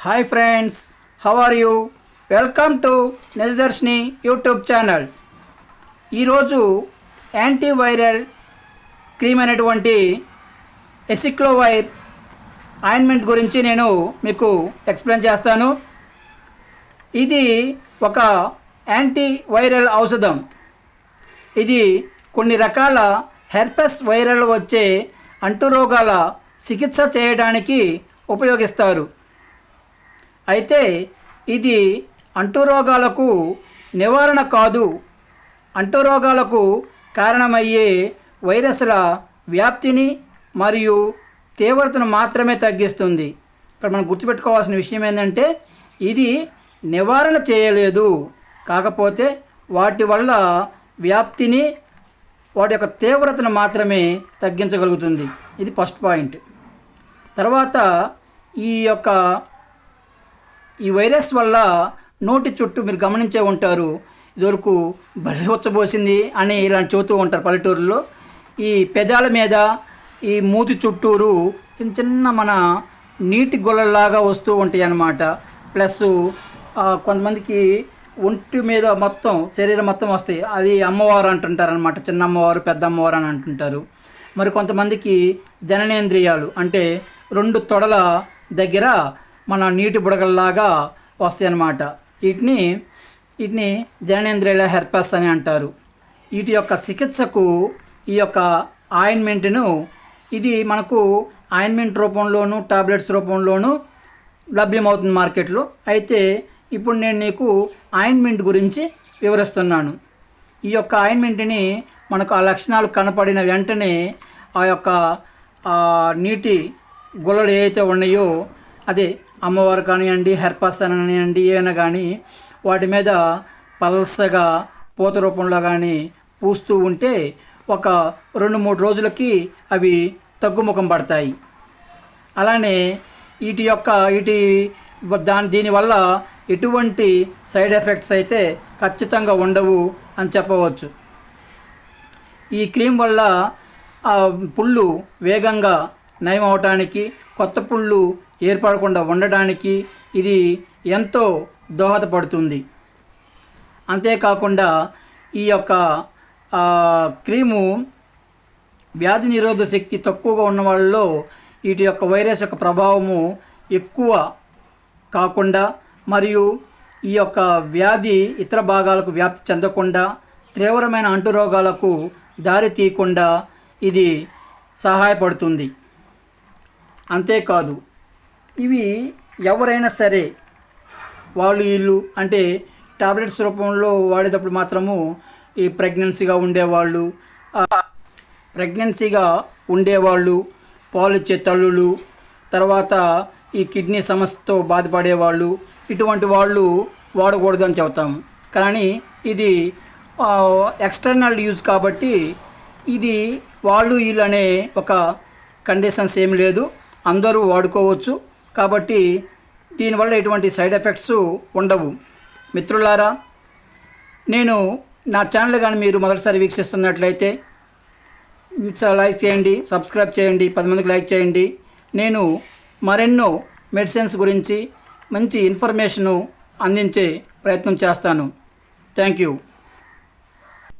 Hi friends, how are you? Welcome to Nijadarshini YouTube channel. ఈరోజు antiviral cream అయినటువంటి acyclovir ointment గురించి నేను మీకు ఎక్స్ప్లెయిన్ చేస్తాను. ఇది ఒక యాంటీవైరల్ ఔషధం. ఇది కొన్ని రకాల హెర్పెస్ వైరల్ వచ్చే అంటురోగాల చికిత్స చేయడానికి ఉపయోగిస్తారు. అయితే ఇది అంటురోగాలకు నివారణ కాదు, అంటురోగాలకు కారణమయ్యే వైరస్ల వ్యాప్తిని మరియు తీవ్రతను మాత్రమే తగ్గిస్తుంది. ఇక్కడ మనం గుర్తుపెట్టుకోవాల్సిన విషయం ఏంటంటే ఇది నివారణ చేయలేదు, కాకపోతే వాటి వల్ల వ్యాప్తిని, వాటి యొక్క తీవ్రతను మాత్రమే తగ్గించగలుగుతుంది. ఇది ఫస్ట్ పాయింట్. తర్వాత ఈ వైరస్ వల్ల నోటి చుట్టూ మీరు గమనించే ఉంటారు, ఇదివరకు బలి వచ్చబోసింది అని ఇలాంటి చెబుతూ ఉంటారు పల్లెటూరులో. ఈ పెదాల మీద, ఈ మూతి చుట్టూరు చిన్న చిన్న మన నీటి గొల్లలాగా వస్తూ ఉంటాయి అన్నమాట. ప్లస్ కొంతమందికి ఒంటి మీద మొత్తం, శరీరం మొత్తం వస్తాయి. అది అమ్మవారు అంటుంటారు అనమాట, చిన్న అమ్మవారు, పెద్ద అమ్మవారు అని అంటుంటారు. మరి కొంతమందికి జననేంద్రియాలు అంటే 2 తొడల దగ్గర మన నీటి బుడగల్లాగా వస్తాయి అన్నమాట. వీటిని జననేంద్రియాల హెర్పెస్ అని అంటారు. వీటి యొక్క చికిత్సకు ఈ యొక్క ఆయింట్మెంట్ను, ఇది మనకు ఆయింట్మెంట్ రూపంలోను, టాబ్లెట్స్ రూపంలోను లభ్యమవుతుంది మార్కెట్లో. అయితే ఇప్పుడు నేను నీకు ఆయింట్మెంట్ గురించి వివరిస్తున్నాను. ఈ యొక్క ఆయింట్మెంట్ని మనకు ఆ లక్షణాలు కనపడిన వెంటనే ఆ యొక్క నీటి గుల్లలు ఏవైతే ఉన్నాయో, అదే అమ్మవారు కానివ్వండి, హెర్పెస్ కానివ్వండి, ఏమైనా కానీ వాటి మీద పల్సగా పూత రూపంలో కానీ పూస్తూ ఉంటే ఒక 2-3 రోజులకి అవి తగ్గుముఖం పడతాయి. అలానే దీనివల్ల ఎటువంటి సైడ్ ఎఫెక్ట్స్ అయితే ఖచ్చితంగా ఉండవు అని చెప్పవచ్చు. ఈ క్రీమ్ వల్ల పుళ్ళు వేగంగా నయం అవటానికి, కొత్త పుళ్ళు ఏర్పడకుండా ఉండడానికి ఇది ఎంతో దోహదపడుతుంది. అంతేకాకుండా ఈ యొక్క క్రీము వ్యాధి నిరోధక శక్తి తక్కువగా ఉన్న వాళ్ళలో వీటి యొక్క వైరస్ యొక్క ప్రభావము ఎక్కువ కాకుండా, మరియు ఈ యొక్క వ్యాధి ఇతర భాగాలకు వ్యాప్తి చెందకుండా, తీవ్రమైన అంటురోగాలకు దారి తీయకుండా ఇది సహాయపడుతుంది. అంతేకాదు, ఇవి ఎవరైనా సరే వీళ్ళు అంటే టాబ్లెట్స్ రూపంలో వాడేటప్పుడు మాత్రము ఈ ప్రెగ్నెన్సీగా ఉండేవాళ్ళు, పాలిచ్చే తల్లులు, తర్వాత ఈ కిడ్నీ సమస్యతో బాధపడేవాళ్ళు, ఇటువంటి వాళ్ళు వాడకూడదు అని చెబుతాము. కానీ ఇది ఎక్స్టర్నల్ యూజ్ కాబట్టి ఇది వీళ్ళు అనే ఒక కండిషన్స్ ఏమి లేదు, అందరూ వాడుకోవచ్చు. కాబట్టి దీనివల్ల ఎటువంటి సైడ్ ఎఫెక్ట్స్ ఉండవు. మిత్రులారా, నా ఛానల్ కానీ మీరు మొదటిసారి వీక్షిస్తున్నట్లయితే లైక్ చేయండి, సబ్స్క్రైబ్ చేయండి, 10 మందికి లైక్ చేయండి. నేను మరెన్నో మెడిసిన్స్ గురించి మంచి ఇన్ఫర్మేషను అందించే ప్రయత్నం చేస్తాను. Thank you.